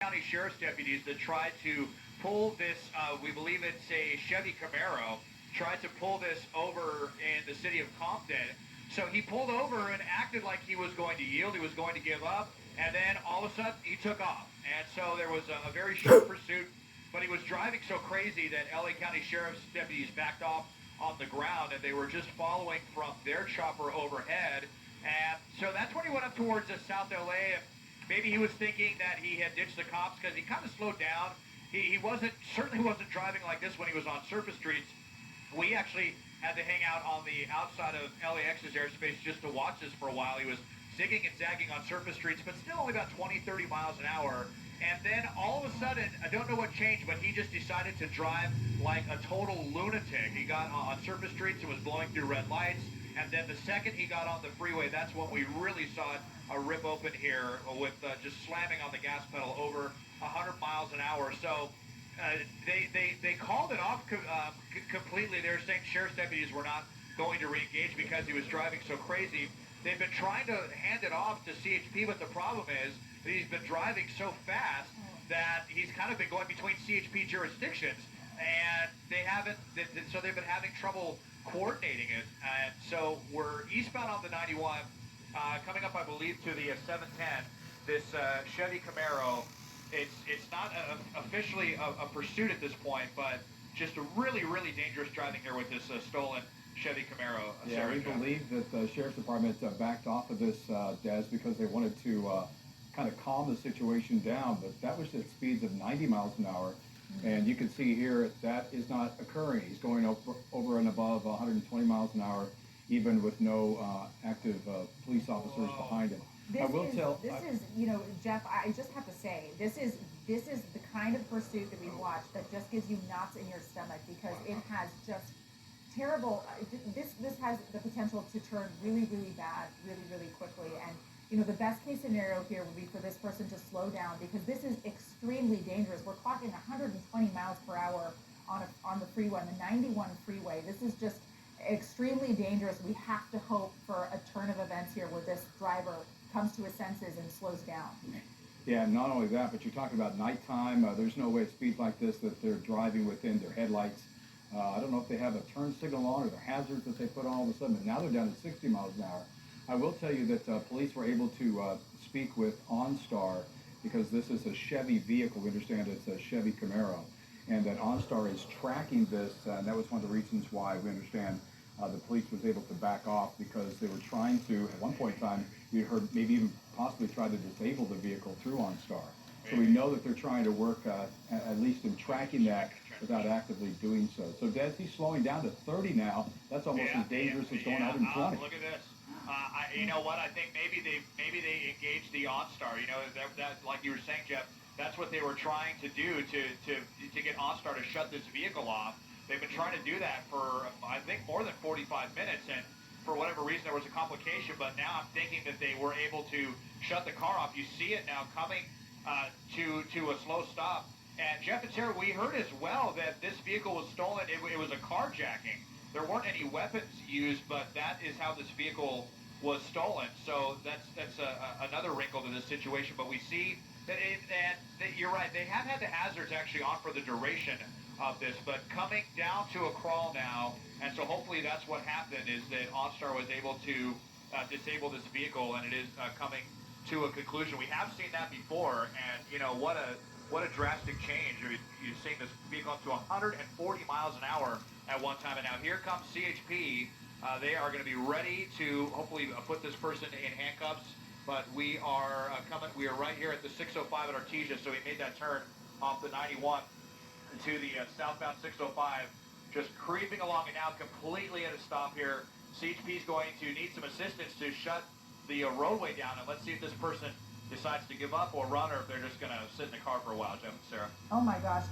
County Sheriff's deputies that tried to pull this, we believe it's a Chevy Camaro, tried to pull this over in the city of Compton. So he pulled over and acted like he was going to yield, he was going to give up, and then all of a sudden he took off. And so there was a very short pursuit, but he was driving so crazy that LA County Sheriff's deputies backed off on the ground, and they were just following from their chopper overhead. And so that's when he went up towards South LA. Maybe he was thinking that he had ditched the cops because he kind of slowed down. He certainly wasn't driving like this when he was on surface streets. We actually had to hang out on the outside of LAX's airspace just to watch this for a while. He was zigging and zagging on surface streets, but still only about 20, 30 miles an hour. And then all of a sudden, I don't know what changed, but he just decided to drive like a total lunatic. He got on surface streets and was blowing through red lights. And then the second he got on the freeway, that's when we really saw it rip open here with just slamming on the gas pedal over 100 miles an hour. So they called it off completely. They were saying sheriff's deputies were not going to re-engage because he was driving so crazy. They've been trying to hand it off to CHP, but the problem is that he's been driving so fast that he's kind of been going between CHP jurisdictions, and so they've been having trouble coordinating it. And so we're eastbound on the 91, coming up, I believe, to the 710. This Chevy Camaro. It's not officially a pursuit at this point, but just a really, really dangerous driving here with this stolen Chevy Camaro. Yeah, we believe that the Sheriff's Department backed off of this, Des, because they wanted to kind of calm the situation down, but that was at speeds of 90 miles an hour. And you can see here that is not occurring. He's going over and above 120 miles an hour, even with no active police officers behind him. Jeff, I just have to say, this is the kind of pursuit that we watch that just gives you knots in your stomach, because it has just terrible. This has the potential to turn really, really bad, really, really quickly. And the best case scenario here would be for this person to slow down, because this is extremely dangerous. We're clocking 120 miles per hour on the freeway, on the 91 freeway. This is just extremely dangerous. We have to hope for a turn of events here where this driver comes to his senses and slows down. Yeah, and not only that, but you're talking about nighttime. There's no way at speeds like this that they're driving within their headlights. I don't know if they have a turn signal on or the hazards that they put on all of a sudden, but now they're down to 60 miles an hour. I will tell you that police were able to speak with Onstar, because this is a Chevy vehicle. We understand it's a Chevy Camaro, and that Onstar is tracking this, and that was one of the reasons why we understand the police was able to back off, because they were trying to, at one point in time, we heard maybe even possibly try to disable the vehicle through Onstar. So we know that they're trying to work at least in tracking that without actively doing so. So Des, he's slowing down to 30 now. That's almost as dangerous as going 120. Look at this. You know what? I think maybe they engaged the OnStar. That like you were saying, Jeff, that's what they were trying to do to get OnStar to shut this vehicle off. They've been trying to do that for, I think, more than 45 minutes, and for whatever reason there was a complication, but now I'm thinking that they were able to shut the car off. You see it now coming to a slow stop. And Jeff and Sarah, we heard as well that this vehicle was stolen. It was a carjacking. There weren't any weapons used, but that is how this vehicle was stolen. So that's another wrinkle to this situation. But we see that you're right. They have had the hazards actually on for the duration of this, but coming down to a crawl now, and so hopefully that's what happened, is that OnStar was able to disable this vehicle, and it is coming to a conclusion. We have seen that before, and what a drastic change. You've seen this vehicle up to 140 miles an hour at one time, and now here comes CHP. They are going to be ready to hopefully put this person in handcuffs, but we are we are right here at the 605 at Artesia, so we made that turn off the 91 to the southbound 605, just creeping along, and now completely at a stop here. CHP is going to need some assistance to shut the roadway down, and let's see if this person decides to give up or run, or if they're just going to sit in the car for a while, Jeff and Sarah. Oh my gosh,